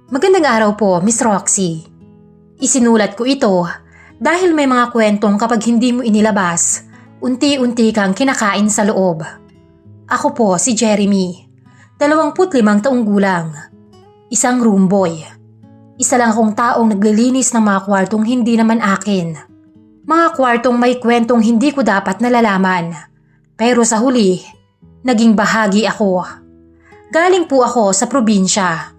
Magandang araw po, Miss Roxy. Isinulat ko ito dahil may mga kwentong kapag hindi mo inilabas, unti-unti kang kinakain sa loob. Ako po si Jeremy, 25 taong gulang, isang room boy. Isa lang akong taong naglilinis ng mga kwartong hindi naman akin. Mga kwartong may kwentong hindi ko dapat nalalaman. Pero sa huli, naging bahagi ako. Galing po ako sa probinsya.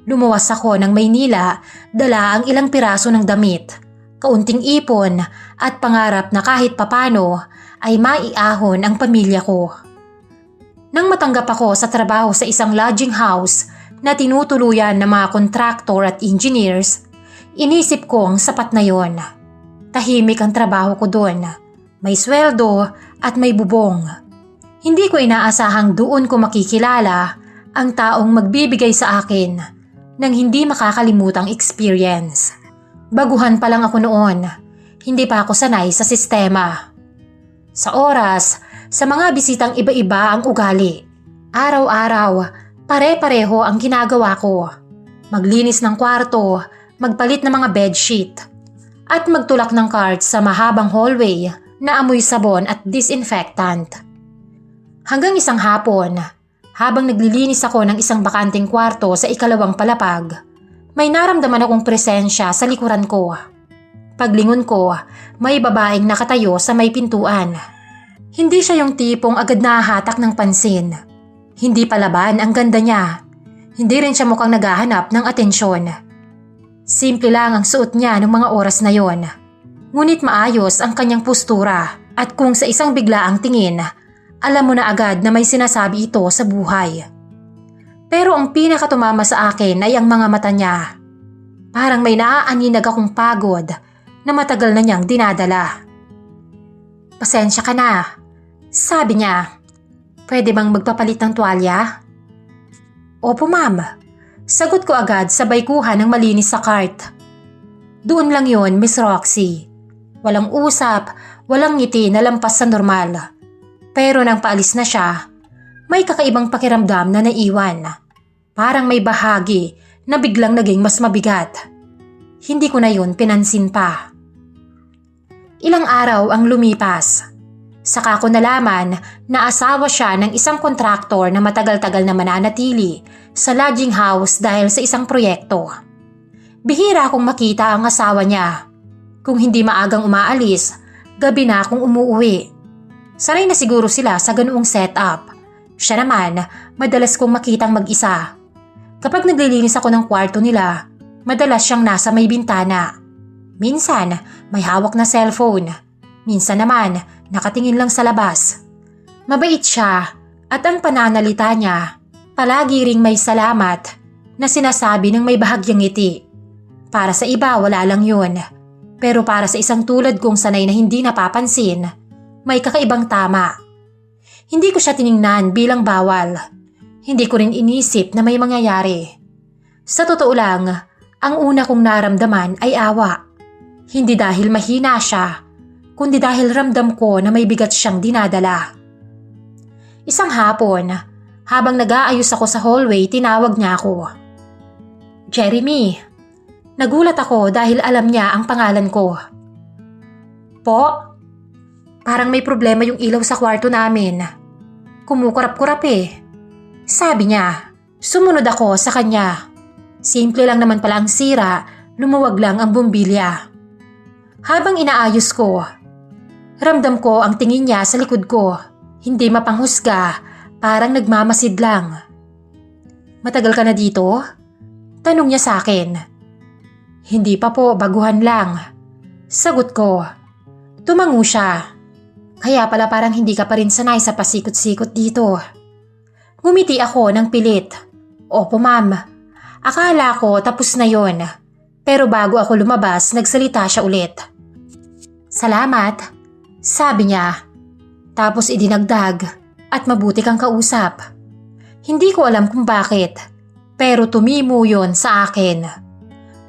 Lumuwas ako ng Maynila, dala ang ilang piraso ng damit, kaunting ipon at pangarap na kahit papano ay maiahon ang pamilya ko. Nang matanggap ako sa trabaho sa isang lodging house na tinutuluyan ng mga kontraktor at engineers, inisip kong sapat na yon. Tahimik ang trabaho ko doon, may sweldo at may bubong. Hindi ko inaasahang doon ko makikilala ang taong magbibigay sa akin ng hindi makakalimutang experience. Baguhan pa lang ako noon, hindi pa ako sanay sa sistema. Sa oras, sa mga bisitang iba-iba ang ugali. Araw-araw, pare-pareho ang ginagawa ko. Maglinis ng kwarto, magpalit ng mga bedsheet, at magtulak ng cards sa mahabang hallway na amoy sabon at disinfectant. Hanggang isang hapon, habang naglilinis ako ng isang bakanting kwarto sa ikalawang palapag, may naramdaman akong presensya sa likuran ko. Paglingon ko, may babaeng nakatayo sa may pintuan. Hindi siya yung tipong agad nahahatak ng pansin. Hindi palaban ang ganda niya. Hindi rin siya mukhang naghahanap ng atensyon. Simple lang ang suot niya ng mga oras na yon. Ngunit maayos ang kanyang postura at kung sa isang biglaang tingin, alam mo na agad na may sinasabi ito sa buhay. Pero ang pinakatumama sa akin ay ang mga mata niya. Parang may naaaninag akong pagod na matagal na niyang dinadala. "Pasensya ka na," sabi niya. "Pwede bang magpapalit ng tuwalya?" "Opo ma'am," sagot ko agad sabay kuha ng malinis sa cart. Doon lang yon, Miss Roxy. Walang usap, walang ngiti na lampas sa normal. Pero nang paalis na siya, may kakaibang pakiramdam na naiwan. Parang may bahagi na biglang naging mas mabigat. Hindi ko na yun pinansin pa. Ilang araw ang lumipas. Saka ko nalaman na asawa siya ng isang kontraktor na matagal-tagal na mananatili sa lodging house dahil sa isang proyekto. Bihira akong makita ang asawa niya. Kung hindi maagang umaalis, gabi na akong umuuwi. Sanay na siguro sila sa ganoong setup. Siya naman, madalas kong makitang mag-isa. Kapag naglilinis ako ng kwarto nila, madalas siyang nasa may bintana. Minsan, may hawak na cellphone. Minsan naman, nakatingin lang sa labas. Mabait siya at ang pananalita niya, palagi ring may salamat na sinasabi ng may bahagyang ngiti. Para sa iba, wala lang yun. Pero para sa isang tulad kong sanay na hindi napapansin, may kakaibang tama. Hindi ko siya tiningnan bilang bawal. Hindi ko rin inisip na may mangyayari. Sa totoo lang, ang una kong naramdaman ay awa. Hindi dahil mahina siya, kundi dahil ramdam ko na may bigat siyang dinadala. Isang hapon, habang nag-aayos ako sa hallway, tinawag niya ako. "Jeremy." Nagulat ako dahil alam niya ang pangalan ko. "Po?" "Parang may problema yung ilaw sa kwarto namin. Kumukurap-kurap eh." Sabi niya. Sumunod ako sa kanya. Simple lang naman pala ang sira, lumuwag lang ang bumbilya. Habang inaayos ko, ramdam ko ang tingin niya sa likod ko. Hindi mapanghusga, parang nagmamasid lang. "Matagal ka na dito?" Tanong niya sa akin. "Hindi pa po, baguhan lang." Sagot ko. Tumango siya. "Kaya pala parang hindi ka pa rin sanay sa pasikot-sikot dito." Ngumiti ako ng pilit. "Opo ma'am." Akala ko tapos na yon. Pero bago ako lumabas, nagsalita siya ulit. "Salamat," sabi niya. Tapos idinagdag, "At mabuti kang kausap." Hindi ko alam kung bakit, pero tumimo yon sa akin.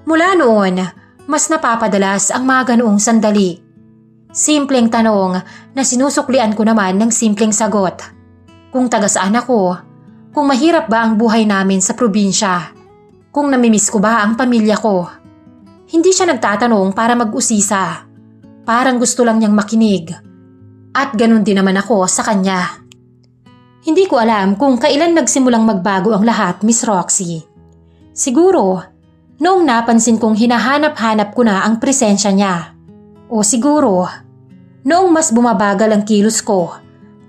Mula noon, mas napapadalas ang mga ganoong sandali. Simpleng tanong na sinusuklian ko naman ng simpleng sagot. Kung taga saan ako, kung mahirap ba ang buhay namin sa probinsya. kung namimiss ko ba ang pamilya ko. Hindi siya nagtatanong para mag-usisa. Parang gusto lang niyang makinig. At ganun din naman ako sa kanya. Hindi ko alam kung kailan nagsimulang magbago ang lahat, Miss Roxy. Siguro, noong napansin kong hinahanap-hanap ko na ang presensya niya. O siguro, noong mas bumabagal ang kilos ko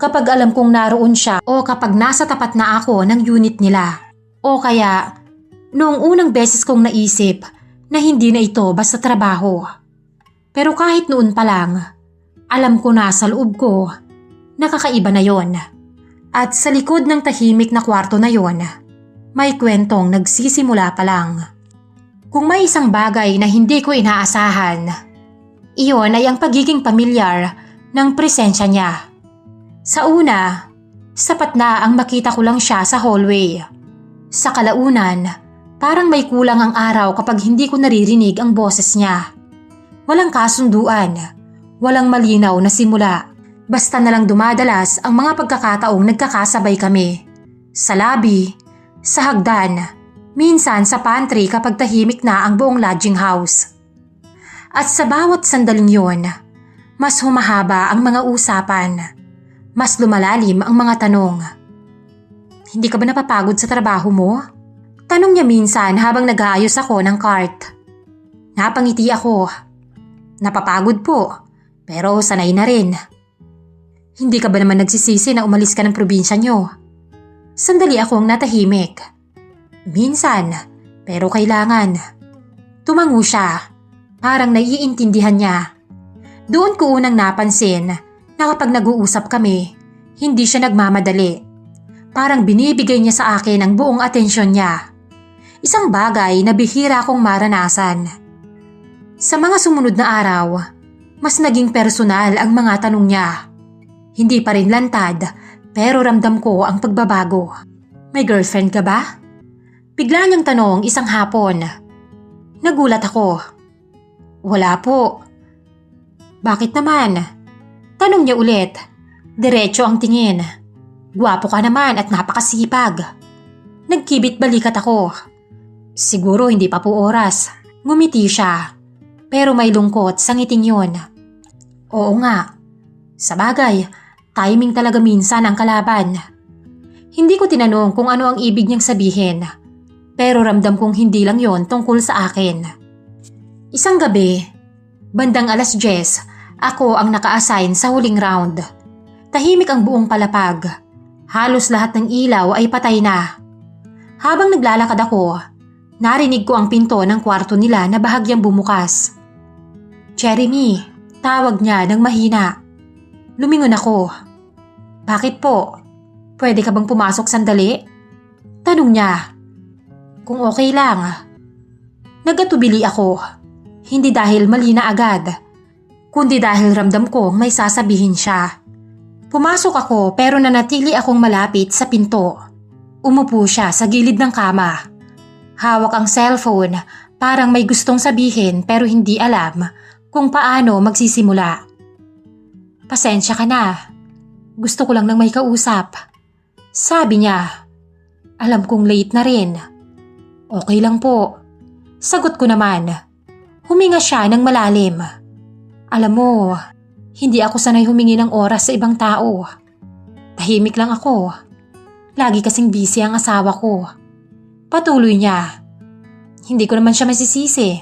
kapag alam kong naroon siya o kapag nasa tapat na ako ng unit nila. O kaya, noong unang beses kong naisip na hindi na ito basta trabaho. Pero kahit noon pa lang, alam ko na sa loob ko, nakakaiba na yon. At sa likod ng tahimik na kwarto na yon, may kwentong nagsisimula pa lang. Kung may isang bagay na hindi ko inaasahan, iyon ay ang pagiging pamilyar ng presensya niya. Sa una, sapat na ang makita ko lang siya sa hallway. Sa kalaunan, parang may kulang ang araw kapag hindi ko naririnig ang boses niya. Walang kasunduan, walang malinaw na simula. Basta na lang dumadalas ang mga pagkakataong nagkakasabay kami. Sa lobby, sa hagdan, minsan sa pantry kapag tahimik na ang buong lodging house. At sa bawat sandaling yon, mas humahaba ang mga usapan. Mas lumalalim ang mga tanong. Hindi ka ba napapagod sa trabaho mo? Tanong niya minsan habang nag-aayos ako ng cart. Napangiti ako. Napapagod po, pero sanay na rin. Hindi ka ba naman nagsisisi na umalis ka ng probinsya niyo? Sandali akong natahimik. Minsan, pero kailangan. Tumango siya, parang naiintindihan niya. Doon ko unang napansin na kapag nag-uusap kami, hindi siya nagmamadali. Parang binibigay niya sa akin ang buong atensyon niya. Isang bagay na bihira kong maranasan. Sa mga sumunod na araw, mas naging personal ang mga tanong niya. Hindi pa rin lantad, pero ramdam ko ang pagbabago. May girlfriend ka ba? Bigla niyang tanong isang hapon. Nagulat ako. Wala po. Bakit naman? Tanong niya ulit. Diretso ang tingin. Gwapo ka naman at napakasipag. Nagkibit balikat ako. Siguro hindi pa po oras. Ngumiti siya. Pero may lungkot sa ngiting yun. Oo nga. Sa bagay, timing talaga minsan ang kalaban. Hindi ko tinanong kung ano ang ibig niyang sabihin. Pero ramdam kong hindi lang yon tungkol sa akin. Isang gabi, bandang 10:00, ako ang naka-assign sa huling round. Tahimik ang buong palapag. Halos lahat ng ilaw ay patay na. Habang naglalakad ako, narinig ko ang pinto ng kwarto nila na bahagyang bumukas. Jeremy, tawag niya ng mahina. Lumingon ako. Bakit po? Pwede ka bang pumasok sandali? Tanong niya. Kung okay lang. Nagatubili ako. Hindi dahil mali na agad, kundi dahil ramdam ko may sasabihin siya. Pumasok ako pero nanatili akong malapit sa pinto. Umupo siya sa gilid ng kama. Hawak ang cellphone, parang may gustong sabihin pero hindi alam kung paano magsisimula. Pasensya ka na. Gusto ko lang nang may kausap. Sabi niya. Alam kong late na rin. Okay lang po. Sagot ko naman. Huminga siya ng malalim. Alam mo, hindi ako sanay humingi ng oras sa ibang tao. Tahimik lang ako. Lagi kasing busy ang asawa ko. Patuloy niya. Hindi ko naman siya masisisi.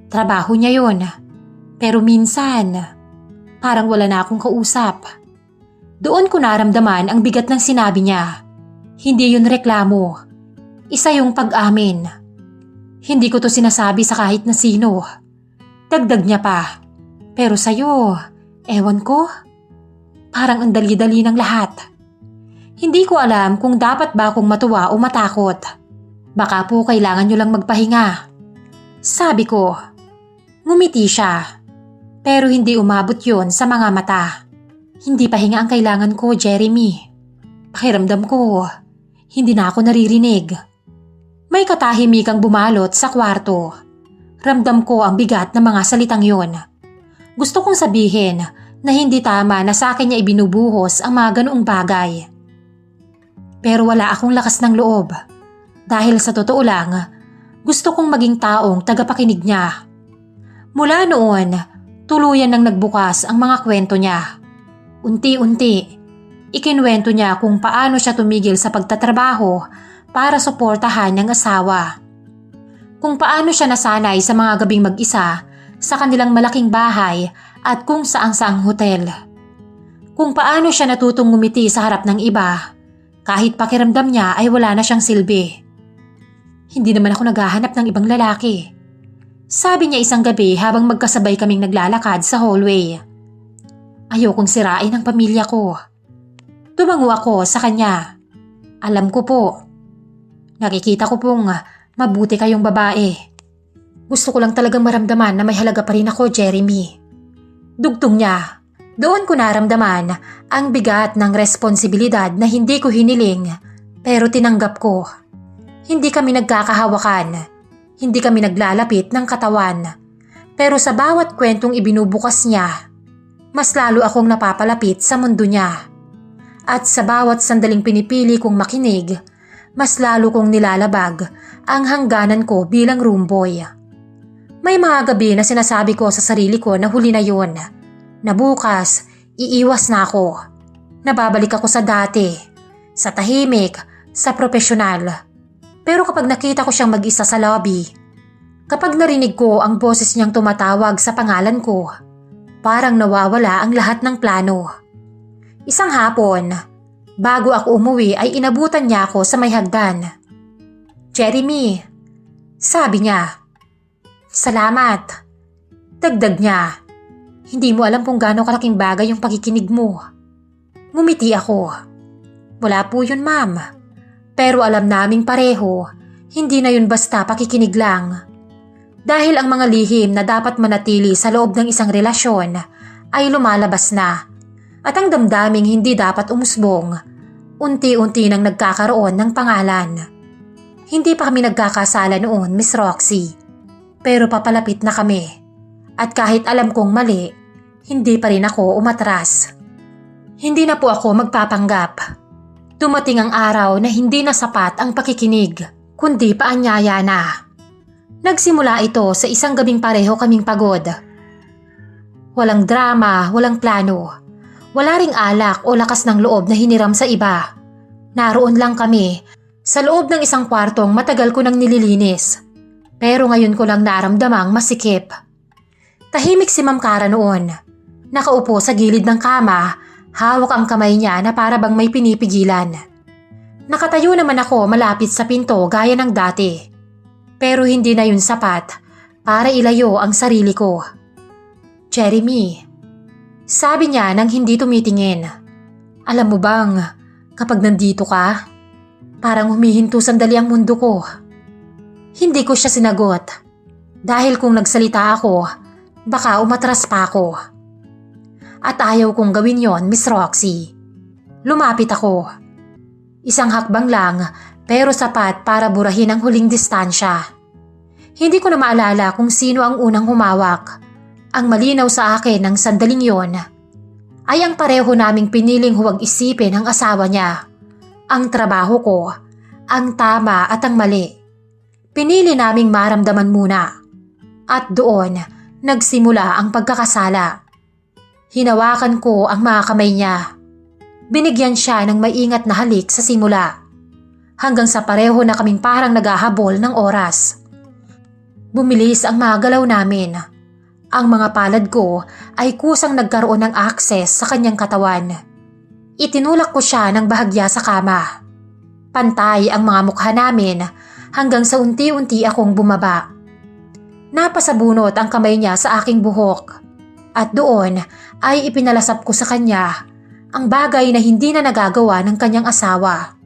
Trabaho niya yon. Pero minsan, parang wala na akong kausap. Doon ko naramdaman ang bigat ng sinabi niya. Hindi yun reklamo. Isa yung pag-amin. Hindi ko to sinasabi sa kahit na sino. Dagdag niya pa. Pero sa'yo, ewan ko. Parang ang dali-dali ng lahat. Hindi ko alam kung dapat ba akong matuwa o matakot. Baka po kailangan nyo lang magpahinga. Sabi ko. Ngumiti siya. Pero hindi umabot yon sa mga mata. Hindi pahinga ang kailangan ko, Jeremy. Pakiramdam ko, hindi na ako naririnig. May katahimikang bumalot sa kwarto. Ramdam ko ang bigat ng mga salitang yon. Gusto kong sabihin na hindi tama na sa akin niya ibinubuhos ang mga ganoong bagay. Pero wala akong lakas ng loob. Dahil sa totoo lang, Gusto kong maging taong tagapakinig niya. Mula noon, tuluyan nang nagbukas ang mga kwento niya. Unti-unti, ikinwento niya kung paano siya tumigil sa pagtatrabaho para suportahan ng asawa. Kung paano siya nasanay sa mga gabing mag-isa sa kanilang malaking bahay at kung saang-saang hotel. Kung paano siya natutong ngumiti sa harap ng iba kahit pakiramdam niya ay wala na siyang silbi. Hindi naman ako naghahanap ng ibang lalaki. Sabi niya isang gabi habang magkasabay kaming naglalakad sa hallway. Ayokong sirain ang pamilya ko. Tumango ako sa kanya. Alam ko po. Nakikita ko pong mabuti kayong babae. Gusto ko lang talagang maramdaman na may halaga pa rin ako, Jeremy. Dugtong niya. Doon ko naramdaman ang bigat ng responsibilidad na hindi ko hiniling pero tinanggap ko. Hindi kami nagkakahawakan. Hindi kami naglalapit ng katawan. Pero sa bawat kwentong ibinubukas niya, mas lalo akong napapalapit sa mundo niya. At sa bawat sandaling pinipili kong makinig, mas lalo kong nilalabag ang hangganan ko bilang roomboy. May mga gabi na sinasabi ko sa sarili ko na huli na yun. Na bukas, iiwas na ako. Nababalik ako sa dati, sa tahimik, sa profesional. Pero kapag nakita ko siyang mag-isa sa lobby, kapag narinig ko ang boses niyang tumatawag sa pangalan ko, parang nawawala ang lahat ng plano. Isang hapon, bago ako umuwi ay inabutan niya ako sa may hagdan. Jeremy, sabi niya. Salamat. Dagdag niya. Hindi mo alam kung gaano kalaking bagay yung pakikinig mo. Ngumiti ako. Wala po yun, ma'am. Pero alam naming pareho, hindi na yun basta pakikinig lang. Dahil ang mga lihim na dapat manatili sa loob ng isang relasyon ay lumalabas na. At ang damdaming hindi dapat umusbong, unti-unti nang nagkakaroon ng pangalan. Hindi pa kami nagkakasala noon, Miss Roxy. Pero papalapit na kami. At kahit alam kong mali, hindi pa rin ako umatras. Hindi na po ako magpapanggap. Dumating ang araw na hindi na sapat ang pakikinig, kundi paanyaya na. Nagsimula ito sa isang gabing pareho kaming pagod. Walang drama, walang plano. Wala ring alak o lakas ng loob na hiniram sa iba. Naroon lang kami, sa loob ng isang kwartong matagal ko nang nililinis. Pero ngayon ko lang naramdamang masikip. Tahimik si Ma'am Cara noon. Nakaupo sa gilid ng kama, hawak ang kamay niya na para bang may pinipigilan. Nakatayo naman ako malapit sa pinto gaya ng dati. Pero hindi na yun sapat para ilayo ang sarili ko. Jeremy, sabi niya nang hindi tumitingin. Alam mo bang, kapag nandito ka, parang humihinto sandali ang mundo ko. Hindi ko siya sinagot. Dahil kung nagsalita ako, baka umatras pa ako. At ayaw kong gawin yon, Miss Roxy. Lumapit ako. Isang hakbang lang pero sapat para burahin ang huling distansya. Hindi ko na maalala kung sino ang unang humawak. Ang malinaw sa akin ng sandaling yon ay ang pareho naming piniling huwag isipin ang asawa niya. Ang trabaho ko, ang tama at ang mali. Pinili naming maramdaman muna. At doon, nagsimula ang pagkakasala. Hinawakan ko ang mga kamay niya. Binigyan siya ng maingat na halik sa simula. Hanggang sa pareho na kaming parang naghahabol ng oras. Bumilis ang mga galaw namin. Ang mga palad ko ay kusang nagkaroon ng access sa kanyang katawan. Itinulak ko siya ng bahagya sa kama. Pantay ang mga mukha namin hanggang sa unti-unti akong bumaba. Napasabunot ang kamay niya sa aking buhok. At doon ay ipinalasap ko sa kanya ang bagay na hindi na nagagawa ng kanyang asawa.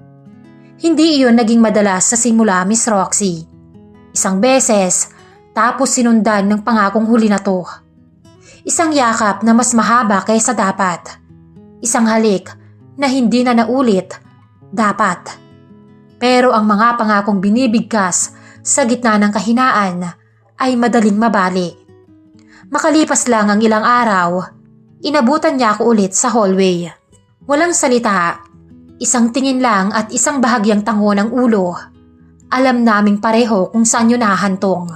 Hindi iyon naging madalas sa simula, Miss Roxy. Isang beses, tapos sinundan ng pangakong huli na to. Isang yakap na mas mahaba kaysa dapat. Isang halik na hindi na naulit, dapat. Pero ang mga pangakong binibigkas sa gitna ng kahinaan ay madaling mabali. Makalipas lang ang ilang araw, inabutan niya ako ulit sa hallway. Walang salita, isang tingin lang at isang bahagyang tango ng ulo. Alam naming pareho kung saan yun nahahantong.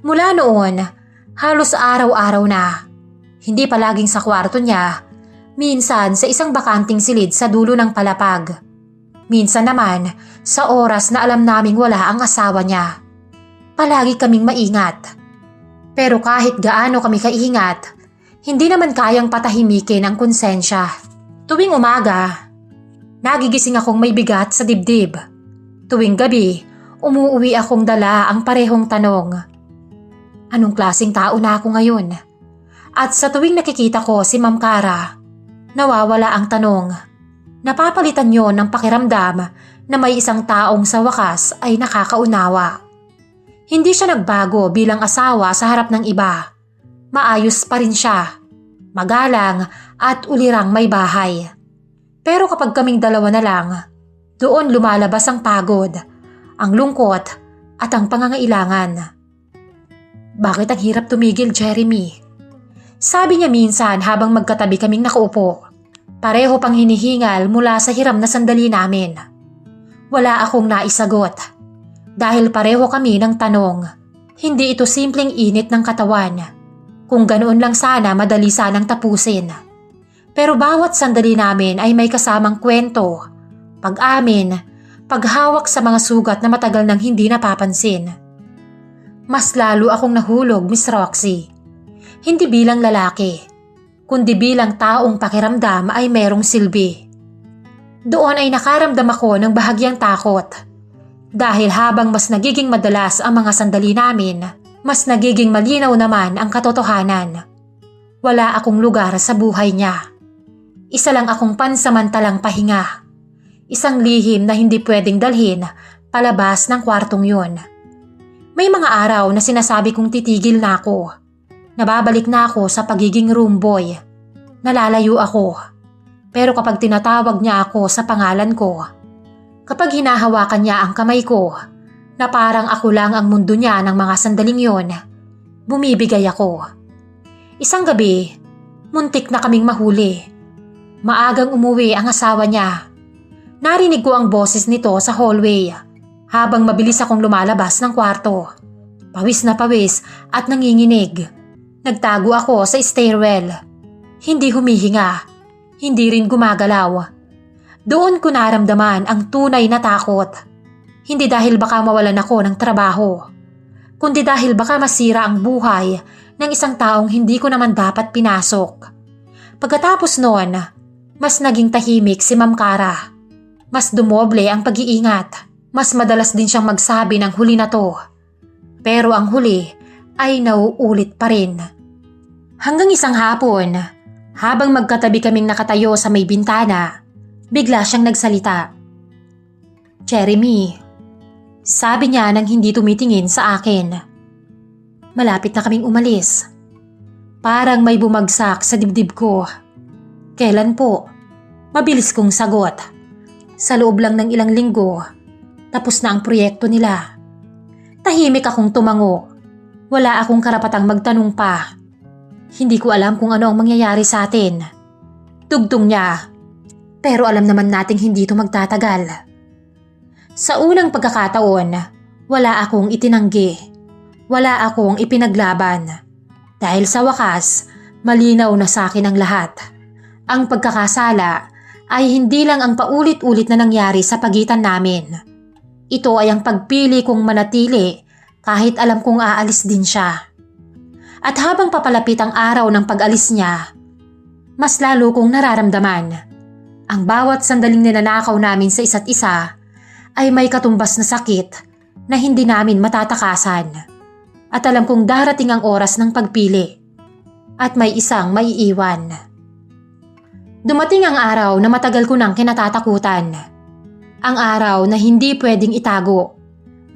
Mula noon, halos araw-araw na. Hindi palaging sa kwarto niya, minsan sa isang bakanting silid sa dulo ng palapag. Minsan naman sa oras na alam naming wala ang asawa niya. Palagi kaming maingat. Pero kahit gaano kami kaingat, hindi naman kayang patahimikin ang konsensya. Tuwing umaga, nagigising akong may bigat sa dibdib. Tuwing gabi, umuwi akong dala ang parehong tanong. Anong klaseng tao na ako ngayon? At sa tuwing nakikita ko si Ma'am Cara, nawawala ang tanong. Napapalitan yon ng pakiramdam na may isang taong sa wakas ay nakakaunawa. Hindi siya nagbago bilang asawa sa harap ng iba. Maayos pa rin siya, magalang at ulirang may bahay. Pero kapag kaming dalawa na lang, doon lumalabas ang pagod, ang lungkot at ang pangangailangan. Bakit ang hirap tumigil, Jeremy? Sabi niya minsan habang magkatabi kaming nakaupo. Pareho pang hinihingal mula sa hiram na sandali namin. Wala akong naisagot. Dahil pareho kami ng tanong, hindi ito simpleng init ng katawan. Kung ganoon lang sana, madali sanang tapusin. Pero bawat sandali namin ay may kasamang kwento, pag-amin, paghawak sa mga sugat na matagal nang hindi napapansin. Mas lalo akong nahulog, Miss Roxy. Hindi bilang lalaki, kundi bilang taong pakiramdam ay merong silbi. Doon ay nakaramdam ako ng bahagyang takot. Dahil habang mas nagiging madalas ang mga sandali namin, mas nagiging malinaw naman ang katotohanan. Wala akong lugar sa buhay niya. Isa lang akong pansamantalang pahinga. Isang lihim na hindi pwedeng dalhin palabas ng kwartong yun. May mga araw na sinasabi kong titigil na ako. Nababalik na ako sa pagiging room boy. Nalalayo ako. Pero kapag tinatawag niya ako sa pangalan ko, kapag hinahawakan niya ang kamay ko, na parang ako lang ang mundo niya ng mga sandaling yon, bumibigay ako. Isang gabi, muntik na kaming mahuli. Maagang umuwi ang asawa niya. Narinig ko ang boses nito sa hallway, habang mabilis akong lumalabas ng kwarto. Pawis na pawis at nanginginig. Nagtago ako sa stairwell. Hindi humihinga, hindi rin gumagalaw. Doon ko naramdaman ang tunay na takot. Hindi dahil baka mawalan ako ng trabaho, kundi dahil baka masira ang buhay ng isang taong hindi ko naman dapat pinasok. Pagkatapos noon, mas naging tahimik si Ma'am Cara. Mas dumoble ang pag-iingat. Mas madalas din siyang magsabi ng huli na to. Pero ang huli ay nauulit pa rin. Hanggang isang hapon, habang magkatabi kaming nakatayo sa may bintana, bigla siyang nagsalita. Jeremy, sabi niya nang hindi tumitingin sa akin. Malapit na kaming umalis. Parang may bumagsak sa dibdib ko. Kailan po? Mabilis kong sagot. Sa loob lang ng ilang linggo, tapos na ang proyekto nila. Tahimik akong tumango. Wala akong karapatang magtanong pa. Hindi ko alam kung ano ang mangyayari sa atin. Tugtong niya. Pero alam naman nating hindi ito magtatagal. Sa unang pagkakataon, wala akong itinanggi. Wala akong ipinaglaban. Dahil sa wakas, malinaw na sa akin ang lahat. Ang pagkakasala ay hindi lang ang paulit-ulit na nangyari sa pagitan namin. Ito ay ang pagpili kong manatili kahit alam kong aalis din siya. At habang papalapit ang araw ng pag-alis niya, mas lalo kong nararamdaman. Ang bawat sandaling ninanakaw namin sa isa't isa ay may katumbas na sakit na hindi namin matatakasan. At alam kong darating ang oras ng pagpili at may isang maiiwan. Dumating ang araw na matagal ko nang kinatatakutan. Ang araw na hindi pwedeng itago.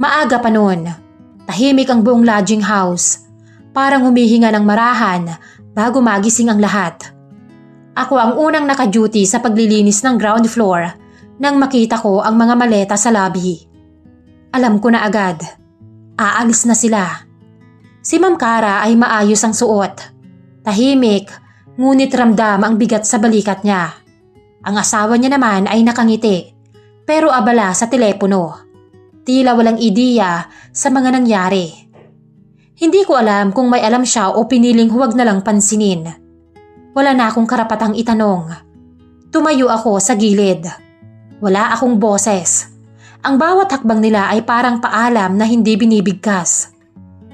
Maaga pa noon, tahimik ang buong lodging house. Parang humihinga ng marahan bago magising ang lahat. Ako ang unang naka-duty sa paglilinis ng ground floor nang makita ko ang mga maleta sa lobby. Alam ko na agad, aalis na sila. Si Ma'am Cara ay maayos ang suot. Tahimik, ngunit ramdam ang bigat sa balikat niya. Ang asawa niya naman ay nakangiti, pero abala sa telepono. tila walang ideya sa mga nangyari. Hindi ko alam kung may alam siya o piniling huwag na lang pansinin. Wala na akong karapatang itanong. Tumayo ako sa gilid. Wala akong boses. Ang bawat hakbang nila ay parang paalam na hindi binibigkas.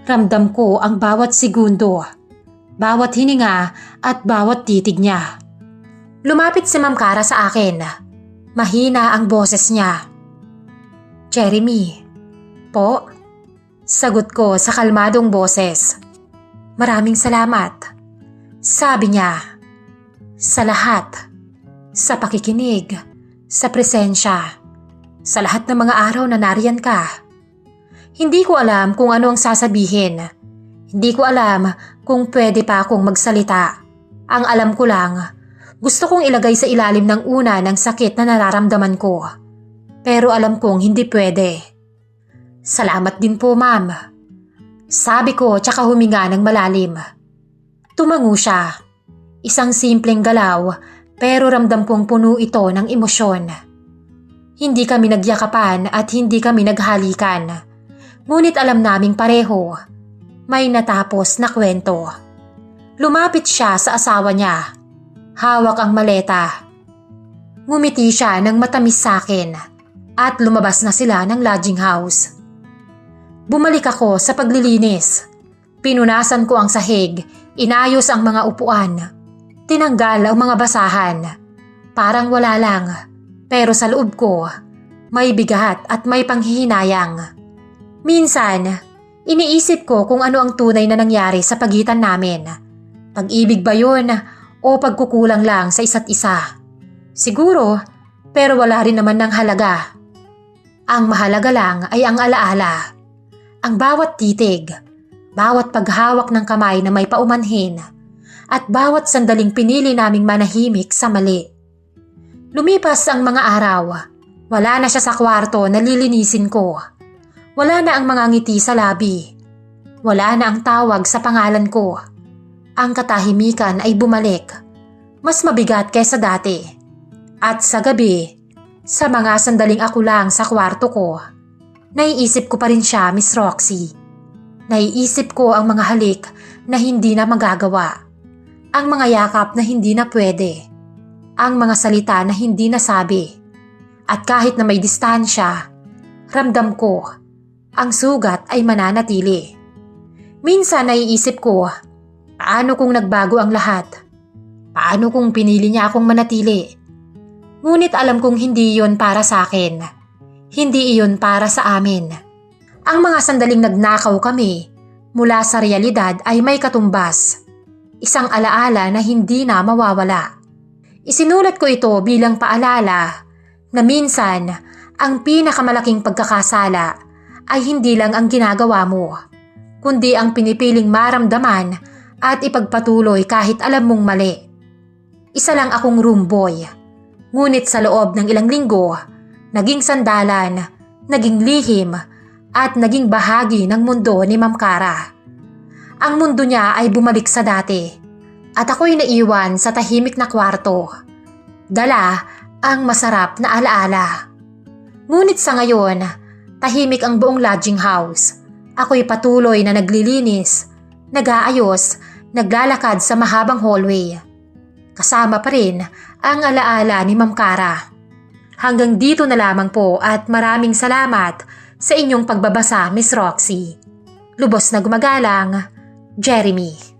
Ramdam ko ang bawat segundo, bawat hininga at bawat titig niya. Lumapit si Ma'am Cara sa akin. Mahina ang boses niya. "Jeremy." "Po?" Sagot ko sa kalmadong boses. "Maraming salamat." Sabi niya. "Sa lahat. Sa pakikinig. Sa presensya. Sa lahat ng mga araw na nariyan ka." Hindi ko alam kung ano ang sasabihin. Hindi ko alam kung pwede pa akong magsalita. Ang alam ko lang, gusto kong ilagay sa ilalim ng una ng sakit na nararamdaman ko. Pero alam kong hindi pwede. "Salamat din po, ma'am." Sabi ko tsaka huminga ng malalim. Tumango siya. Isang simpleng galaw pero ramdam kong puno ito ng emosyon. Hindi kami nagyakapan at hindi kami naghalikan. Ngunit alam naming pareho, may natapos na kwento. Lumapit siya sa asawa niya. Hawak ang maleta. Ngumiti siya ng matamis sa akin at lumabas na sila ng lodging house. Bumalik ako sa paglilinis. Pinunasan ko ang sahig, inayos ang mga upuan. Tinanggal ang mga basahan. Parang wala lang, pero sa loob ko, may bigat at may panghihinayang. Minsan, iniisip ko kung ano ang tunay na nangyari sa pagitan namin. Pag-ibig ba yun o pagkukulang lang sa isa't isa? Siguro, pero wala rin naman ng halaga. Ang mahalaga lang ay ang alaala. Ang bawat titig, bawat paghawak ng kamay na may paumanhin, at bawat sandaling pinili naming manahimik sa mali. Lumipas ang mga araw. Wala na siya sa kwarto na lilinisin ko. Wala na ang mga ngiti sa labi. Wala na ang tawag sa pangalan ko. Ang katahimikan ay bumalik. Mas mabigat kaysa dati. At sa gabi, sa mga sandaling ako lang sa kwarto ko, naiisip ko pa rin siya, Miss Roxy. Naiisip ko ang mga halik na hindi na magagawa. Ang mga yakap na hindi na pwede. Ang mga salita na hindi nasabi. At kahit na may distansya, ramdam ko, ang sugat ay mananatili. Minsan naiisip ko, paano kung nagbago ang lahat? Paano kung pinili niya akong manatili? Ngunit alam kong hindi iyon para sa akin. Hindi iyon para sa amin. Ang mga sandaling nagnakaw kami mula sa realidad ay may katumbas. Isang alaala na hindi na mawawala. Isinulat ko ito bilang paalala na minsan ang pinakamalaking pagkakasala ay hindi lang ang ginagawa mo, kundi ang pinipiling maramdaman at ipagpatuloy kahit alam mong mali. Isa lang akong room boy, ngunit sa loob ng ilang linggo, naging sandalan, naging lihim, at naging bahagi ng mundo ni Ma'am Cara. Ang mundo niya ay bumalik sa dati, at ako'y naiwan sa tahimik na kwarto. Dala ang masarap na alaala. Ngunit sa ngayon, tahimik ang buong lodging house. Ako'y patuloy na naglilinis, nag-aayos, naglalakad sa mahabang hallway. Kasama pa rin ang alaala ni Ma'am Cara. Hanggang dito na lamang po at maraming salamat sa inyong pagbabasa, Miss Roxy. Lubos na gumagalang, Jeremy.